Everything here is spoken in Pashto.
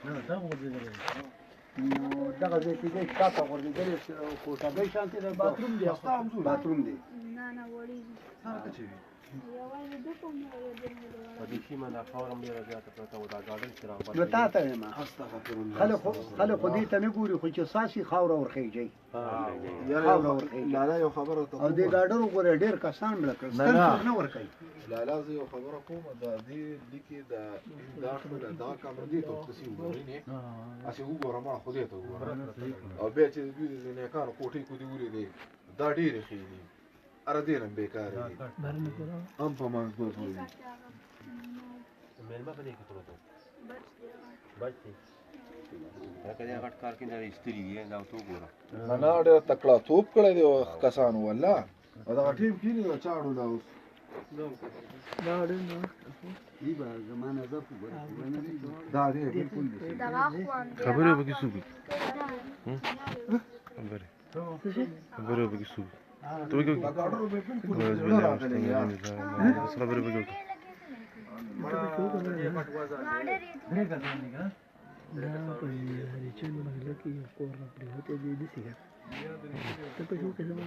نه دا مو دې نو دغه ځای کې دې شاته ورغلې کوټه به شانتي د باتروم دی باتروم دی نه نه وړي څنګه چي یوازې د کوم یو د په دې سیمه دا فورم ډیره زیاته پرته وه دا ګارډن چې راغلی نو تا ته وایم خلک خو دې ته نه ګوري خو چې ساسي خاوره ورخیږي لالا یو خبره ته او دې ګاډر وګوره ډېر کسان مړه کړل ستاسو نه ورکوي لالا زه یو خبره کوم دا دې لیکي دا خپل دا کار دې ته تاسو وګورئ نه اسی وګوره ما خو دې ته وګوره او بیا چې دې نه کار کوټې کو دې ولې دې دا ډېر خېلي اره دې نه بیکار دي هم په ما دوه وي مېلمه په دې کې پروت بچ دی هغه دې غټ کار کې دا استری دی دا تو ګوره نه ډېر تکړه توپ کړی دی کسانو والله دا ټیم کې نه چاړو دا اوس دا ډېر نه دی به زمانه ده په دا دې بالکل دي خبره به کې سوق خبره به کې سوق تو کې ګاډرو به بالکل خبره به کې دا په هریچن محله کې یو کور راپرېوتی دی داسې ته په شو کې زما